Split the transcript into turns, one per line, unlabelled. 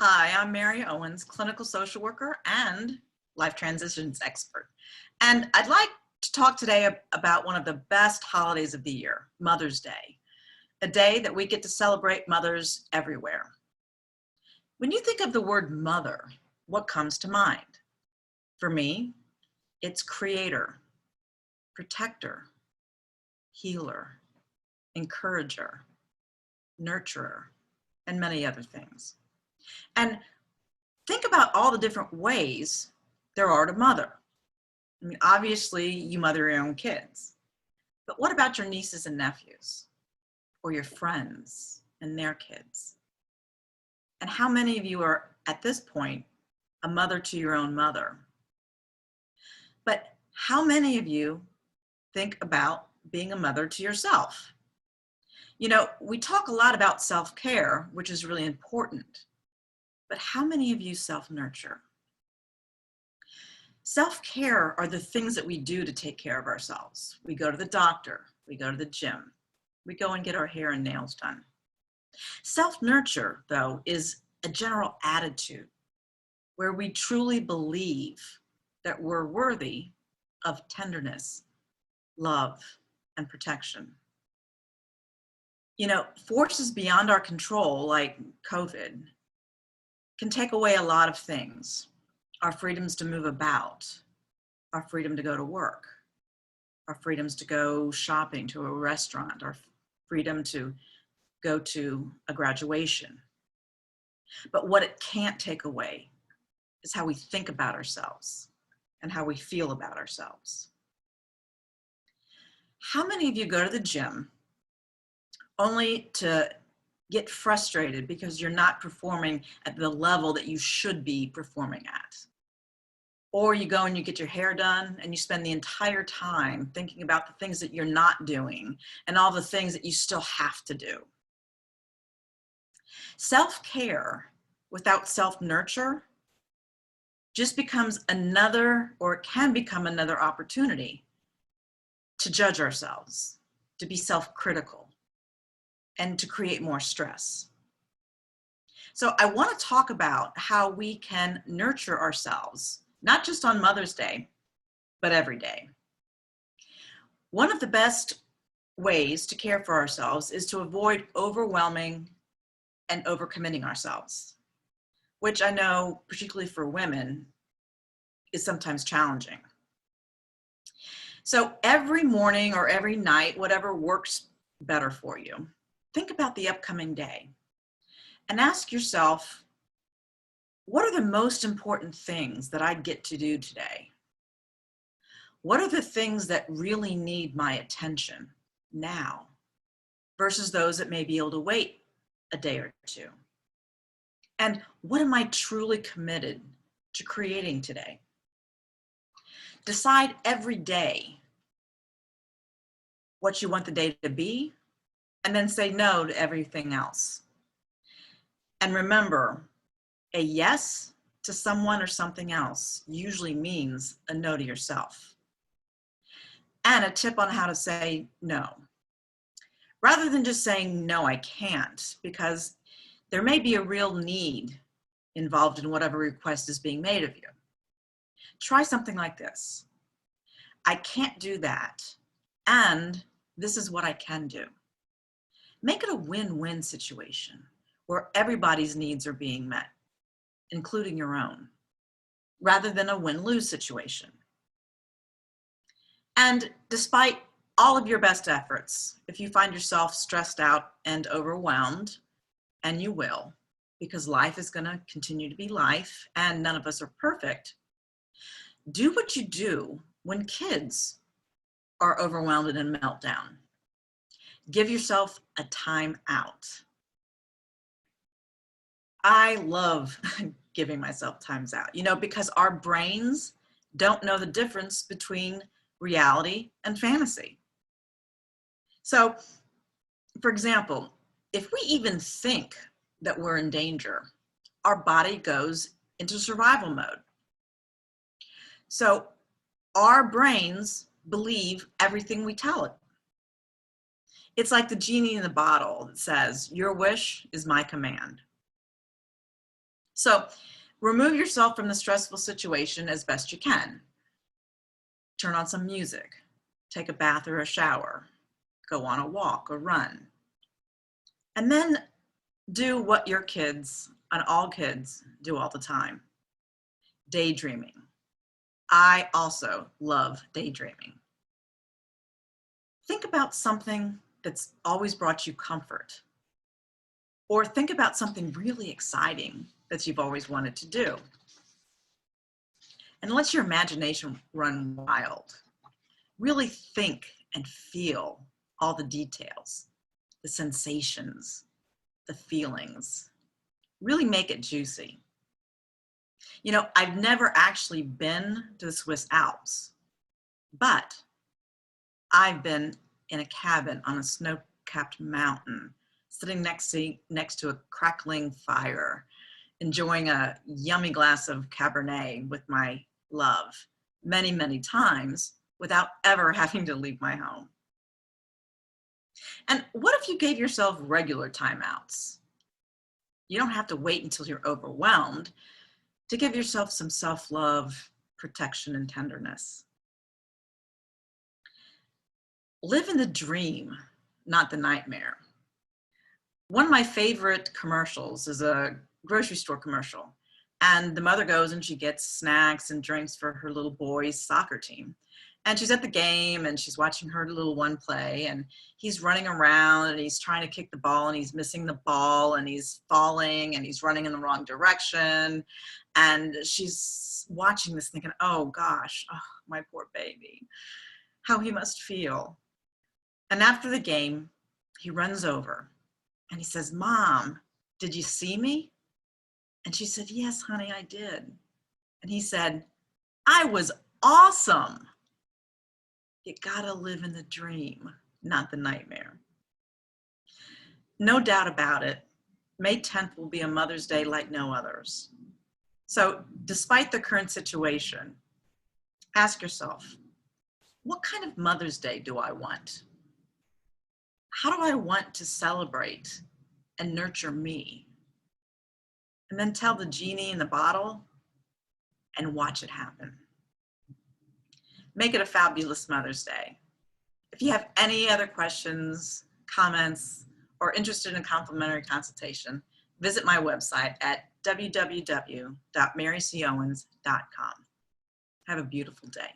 Hi, I'm Mary Owens, clinical social worker and life transitions expert. And I'd like to talk today about one of the best holidays of the year, Mother's Day, a day that we get to celebrate mothers everywhere. When you think of the word mother, what comes to mind? For me, it's creator, protector, healer, encourager, nurturer, and many other things. And think about all the different ways there are to mother. I mean, obviously, you mother your own kids, but what about your nieces and nephews, or your friends and their kids? And how many of you are, at this point, a mother to your own mother? But how many of you think about being a mother to yourself? You know, we talk a lot about self-care, which is really important, but how many of you self-nurture? Self-care are the things that we do to take care of ourselves. We go to the doctor, we go to the gym, we go and get our hair and nails done. Self-nurture, though, is a general attitude where we truly believe that we're worthy of tenderness, love, and protection. You know, forces beyond our control, like COVID, can take away a lot of things. Our freedoms to move about, our freedom to go to work, our freedoms to go shopping to a restaurant, our freedom to go to a graduation. But what it can't take away is how we think about ourselves and how we feel about ourselves. How many of you go to the gym only to get frustrated because you're not performing at the level that you should be performing at? Or you go and you get your hair done and you spend the entire time thinking about the things that you're not doing and all the things that you still have to do. Self-care without self-nurture just becomes another, or it can become another opportunity to judge ourselves, to be self-critical, and to create more stress. So I want to talk about how we can nurture ourselves, not just on Mother's Day, but every day. One of the best ways to care for ourselves is to avoid overwhelming and overcommitting ourselves, which I know, particularly for women, is sometimes challenging. So every morning or every night, whatever works better for you, think about the upcoming day and ask yourself, what are the most important things that I get to do today? What are the things that really need my attention now versus those that may be able to wait a day or two? And what am I truly committed to creating today? Decide every day what you want the day to be, and then say no to everything else. And remember, a yes to someone or something else usually means a no to yourself. And a tip on how to say no. Rather than just saying, no, I can't, because there may be a real need involved in whatever request is being made of you. Try something like this. I can't do that, and this is what I can do. Make it a win-win situation where everybody's needs are being met, including your own, rather than a win-lose situation. And despite all of your best efforts, if you find yourself stressed out and overwhelmed, and you will, because life is going to continue to be life and none of us are perfect, do what you do when kids are overwhelmed and in meltdown. Give yourself a time out. I love giving myself times out, you know, because our brains don't know the difference between reality and fantasy. So, for example, if we even think that we're in danger, our body goes into survival mode. So our brains believe everything we tell it. It's like the genie in the bottle that says, your wish is my command. So remove yourself from the stressful situation as best you can. Turn on some music, take a bath or a shower, go on a walk or run. And then do what your kids, and all kids, do all the time: daydreaming. I also love daydreaming. Think about something that's always brought you comfort, or think about something really exciting that you've always wanted to do. And let your imagination run wild. Really think and feel all the details, the sensations, the feelings. Really make it juicy. You know, I've never actually been to the Swiss Alps, but I've been in a cabin on a snow-capped mountain, sitting next to a crackling fire, enjoying a yummy glass of Cabernet with my love many, many times without ever having to leave my home. And what if you gave yourself regular timeouts? You don't have to wait until you're overwhelmed to give yourself some self-love, protection, and tenderness. Live in the dream, not the nightmare. One of my favorite commercials is a grocery store commercial. And the mother goes and she gets snacks and drinks for her little boy's soccer team. And she's at the game and she's watching her little one play, and he's running around and he's trying to kick the ball and he's missing the ball and he's falling and he's running in the wrong direction. And she's watching this thinking, oh gosh, oh, my poor baby, how he must feel. And after the game, he runs over and he says, Mom, did you see me? And she said, yes, honey, I did. And he said, I was awesome. You gotta live in the dream, not the nightmare. No doubt about it, May 10th will be a Mother's Day like no others. So despite the current situation, ask yourself, what kind of Mother's Day do I want? How do I want to celebrate and nurture me? And then tell the genie in the bottle and watch it happen. Make it a fabulous Mother's Day. If you have any other questions, comments, or interested in a complimentary consultation, visit my website at www.marycowens.com. Have a beautiful day.